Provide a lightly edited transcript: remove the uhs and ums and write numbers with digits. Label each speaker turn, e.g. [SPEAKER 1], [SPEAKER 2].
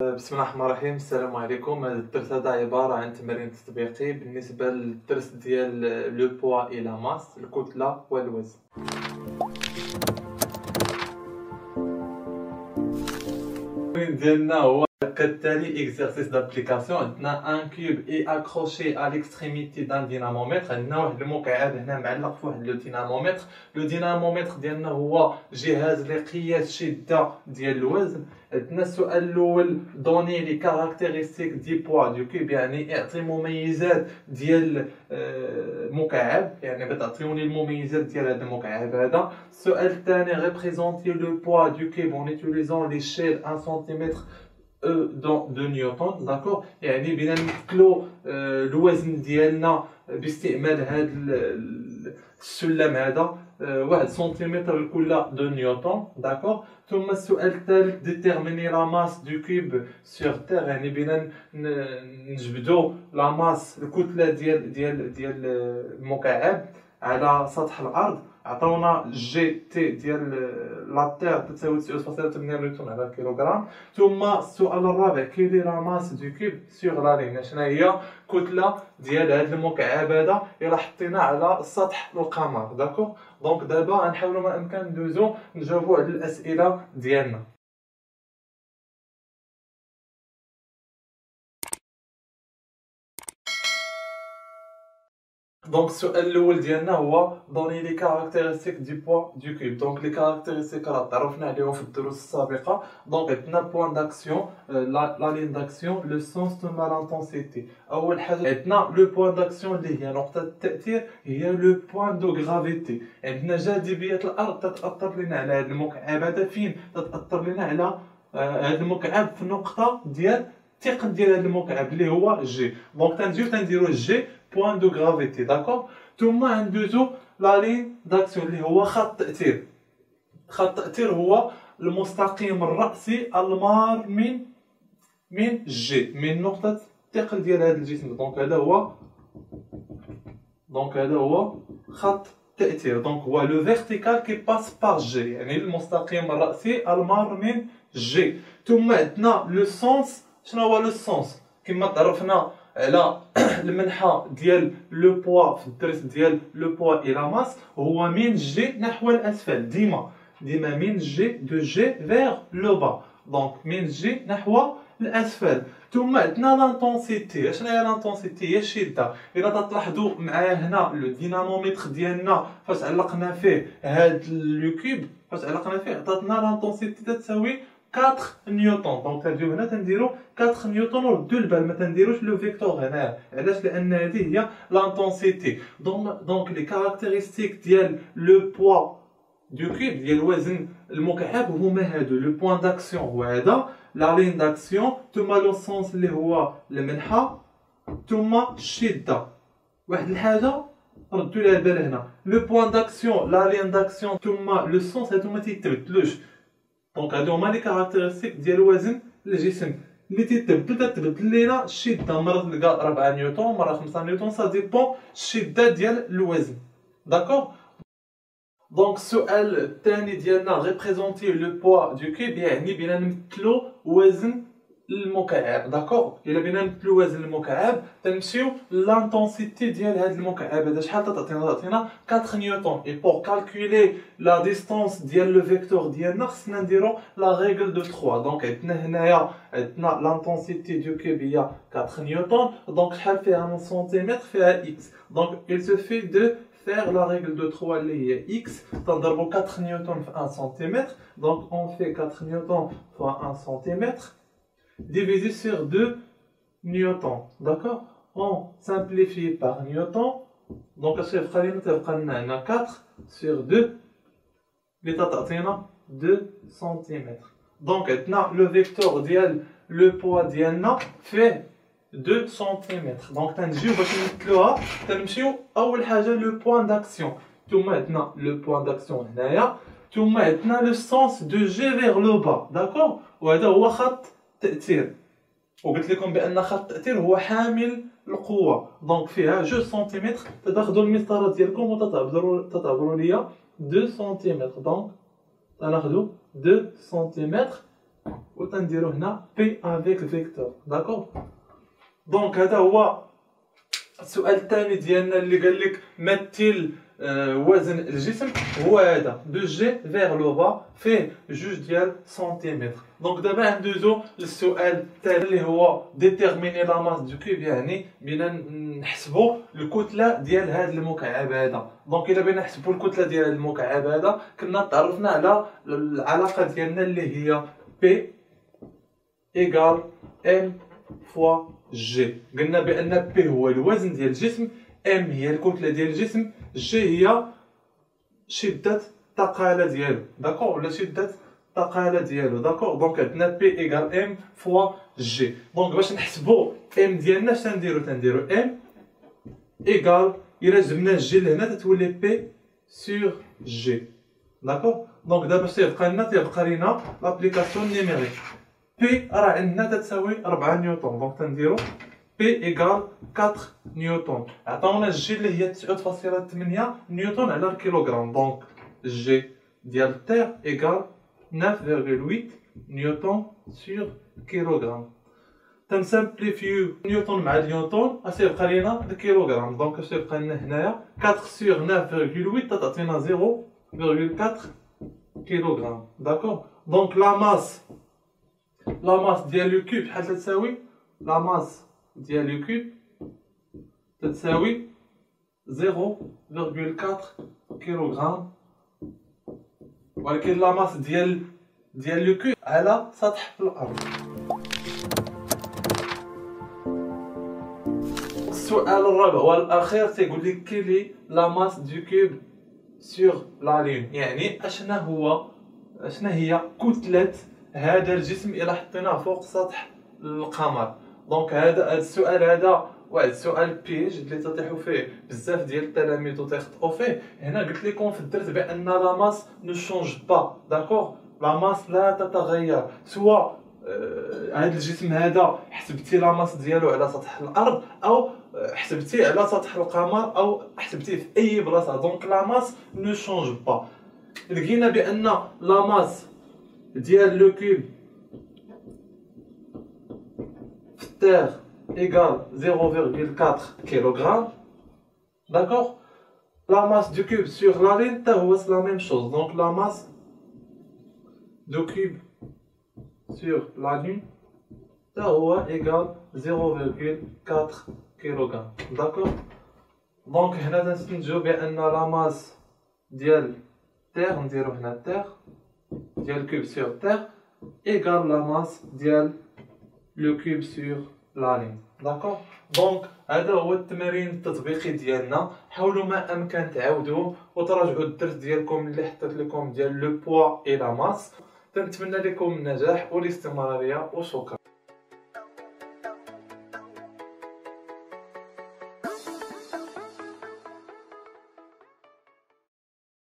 [SPEAKER 1] بسم الله الرحمن الرحيم. السلام عليكم. هذا الدرس هذا عبارة عن تمرين تطبيقي بالنسبة للدرس ديال لو بوا إي لا ماس، الكتلة والوزن. التمرين ديالنا هو كالتالي: exercice d'application. عندنا ان كيوب اي accroché à l'extrémité d'un dynamomètre. عندنا واحد المكعب هنا معلق في واحد لو دينامومتر. لو دينامومتر ديالنا هو جهاز لقياس شدة ديال الوزن. عندنا السؤال الاول: دوني لي كاركتيرستيك دي بوا دو كيوب، يعني اعطي مميزات ديال المكعب، يعني بتعطيوني المميزات ديال هذا المكعب هذا. السؤال الثاني: ريبريزونتي لو بوا دو كيوب en utilisant l'échelle 1 سنتيمتر دو نيوتن. داكور، يعني بينا نمثلوا الوزن ديالنا باستعمال هذا السلم هذا 1 سنتيمتر لكل دو نيوتن. داكور. ثم السؤال الثالث: ديتيرميني لا ماس دو كيوب سور تير، يعني بينا نجبدوا لا ماس الكتله ديال المكعب على سطح الارض. عطاونا جي تي ديال لا تير تساوي 9.8 نيوتن على الكيلوغرام. ثم السؤال الرابع: كيلي لا ماس دو كيوب سور لا لين، شنو هي الكتله ديال هذا المكعب هذا الا حطينا على سطح القمر. داكور. دونك دابا غنحاولوا ما امكن ندوزو نجاوبوا على الاسئله ديالنا. دونك السؤال الاول ديالنا هو: دوني لي كاركتيرستيك دي بوا دو كيوب. دونك لي كاركتيرستيك راه تعرفنا عليهم في الدروس السابقه. دونك عندنا بوان داكسيون، لا لين داكسيون، لو سونس ثم لانتونسيتي. اول حاجه عندنا لو بوان داكسيون اللي هي نقطه التاثير، هي لو بوان دو غرافيتي. عندنا جاذبيه الارض تتاثر لنا على هذا المكعب هذا. فين تتاثر لنا؟ على هذا المكعب في النقطه ديال الثقل ديال هذا المكعب اللي هو جي. دونك تنديرو جي بوان دو غرافيتي. داكور. ثم ندوزو لا لين داكسيون اللي هو خط التأثير. خط التأثير هو المستقيم الرأسي المار من جي، من نقطة الثقل ديال هذا الجسم. دونك هذا هو خط التأثير. دونك هو لو فيرتيكال كي باس بار جي، يعني المستقيم الرأسي المار من جي. ثم عندنا لو سونس. شنو هو لو سونس؟ كما تعرفنا على المنحى ديال لو بوا في الدرس ديال لو بوا إي لا ماس، هو من جي نحو الاسفل. ديما من جي دو جي فيغ لو با. دونك من جي نحو الاسفل. ثم عندنا لانتونسيتي. شنو هي لانتونسيتي؟ هي الشده. الا تلاحظوا معايا هنا لو دينامومتر ديالنا فاش علقنا فيه هاد لو كيوب، فاش علقنا فيه عطاتنا لانتونسيتي تساوي 4 نيوتن. دونك تنديرو هنا تنديرو 4 نيوتن وردو البال، ما تنديروش لو فيكتور هنا. علاش؟ لان هذه هي لانتونسيتي. دونك لي كاركتيرستيك ديال لو بوا دو كيوب ديال وزن المكعب هما هادو: لو بوان داكسيون هو هذا، لا لين داكسيون، ثم لو سونس اللي هو المنحى، ثم الشده. واحد الحاجه ردو لها البال هنا: لو بوان داكسيون، لا لين داكسيون، ثم لو سونس، هادو ما تيتبدلوش. دونك هادو هما لي كاركتيرستيك ديال وزن الجسم اللي تتبدل لينا الشده. مرة تلقى 4 نيوتن، مرة 5 نيوتن، سا ديبون الشده ديال الوزن. داكور. دونك السؤال الثاني ديالنا: ريبريزونتي لو بوا دو كيوب، يعني بينا نمثلو وزن المكعب. داكور. الا بينا نمثلو وزن المكعب تنمشيو لانتونسيتي ديال هذا المكعب هذا. شحال تعطينا 4 نيوتن. اي بور كالكولي لا ديستونس ديال لو فيكتور ديالنا خصنا نديرو لا ريغل دو 3. دونك عندنا هنايا لانتونسيتي دو كيوب هي 4 نيوتن. دونك شحال فيها من سنتيمتر؟ فيها اكس. دونك il suffit de faire la règle de 3 اللي هي x. تنضربو 4 نيوتن في 1 سنتيمتر. دونك on fait 4 نيوتن fois 1 سنتيمتر divisé sur 2 newtons. D'accord. On simplifie par newton. Donc تبقى لنا 4 sur 2 اللي تعطينا 2 سنتيمتر. دونك عندنا لو فيكتور ديال لو بوا ديالنا فيه 2 سنتيمتر. دونك تنجيو باش نمثلوها تنمشيو اول حاجه لو بوان داكسيون، ثم عندنا لو بوان داكسيون هنايا، ثم عندنا لو سونس دو جي فيغ لو با. داكور. وهذا هو خط التأثير. وقلت لكم بان خط التأثير هو حامل القوه. دونك فيها 2 سنتيمتر. تاخذوا المسطره ديالكم وتعبروا ليا 2 سنتيمتر. دونك تناخذوا 2 سنتيمتر وتنديرو هنا بي افيك فيكتور. داكوغ؟ دونك هذا هو السؤال الثاني ديالنا اللي قال لك مثل وزن الجسم، هو هذا دو جي فيغ لو با فيه جوج ديال سنتيمتر. دونك دابا ندوزو للسؤال الثاني اللي هو ديتيرميني لا ماس دو كوب، يعني بينا نحسبوا الكتله ديال هذا المكعب هذا. دونك الا بغينا نحسبوا الكتله ديال هذا المكعب هذا كنا تعرفنا على العلاقه ديالنا اللي هي بي ايكال ام فوا جي. قلنا بان بي هو الوزن ديال الجسم، ام هي الكتله ديال الجسم، جي هي شده الثقاله ديالو. داكوغ؟ ولا شده الثقاله ديالو. داكوغ؟ دونك عندنا بي ايكال ام فوا جي. دونك باش نحسبوا ام ديالنا اش تنديرو ام ايكال الى جبنا جي لهنا تتولي بي سور جي. داكوغ؟ دونك دابا اش تيبقى لينا لابليكاسيون نيميريك. بي راه عندنا تتساوي 4 نيوتن، دونك تنديرو بي ايكال 4 نيوتن. عطاونا الجي اللي هي 9.8 نيوتن على الكيلوغرام. دونك جي ديال التير ايكال 9.8 نيوتن سور كيلوغرام. تنسامبليفيو نيوتن مع نيوتن اش يبقى لينا الكيلوغرام. دونك اش يبقى لنا هنايا 4 سور 9.8 تعطينا 0.4 كيلوغرام. داكوغ؟ دونك لا ماس ديال لو كوب شحال تساوي؟ لا ماس ديال لو كوب تساوي 0.4 كيلوغرام، ولكن لا ماس ديال لو كوب على سطح الارض. السؤال الرابع والاخير تيقول لك كيلي لا ماس دو كوب سور لا لين، يعني اشنا هي كتلة هذا الجسم الى حطيناه فوق سطح القمر. دونك هذا السؤال هذا واحد السؤال بيج اللي تطيحوا فيه بزاف ديال التلاميذ وتيخطئوا فيه. هنا قلت لكم في الدرس بان لا ماس نو شونج با. داكوغ؟ لا ماس لا تتغير، سواء هذا الجسم هذا حسبتي لا ماس ديالو على سطح الارض او حسبتيه على سطح القمر او حسبتيه في اي بلاصه. دونك لا ماس نو شونج با. لقينا بان لا ماس ديال لو كوب في التير ايكال 0.4 كيلوغرام. داكوغ؟ لا ماس دو كوب سور لا لين تا هو لا ميم شوز. دونك لا ماس دو كوب سور لا لين تا هو ايكال 0.4 كيلوغرام. داكوغ؟ دونك هنا تنستنتجو بان لا ماس ديال تير، نديرو هنا تير ديال كوب سور تير ايكال لا ماس ديال لو كوب سور لا لين. داكوغ؟ دونك هذا هو التمارين التطبيقي ديالنا. حاولوا ما امكن تعاودوه وتراجعوا الدرس ديالكم اللي حطيت لكم ديال لو بوا اي لا ماس. تنتمنى لكم النجاح والاستمراريه وشكرا.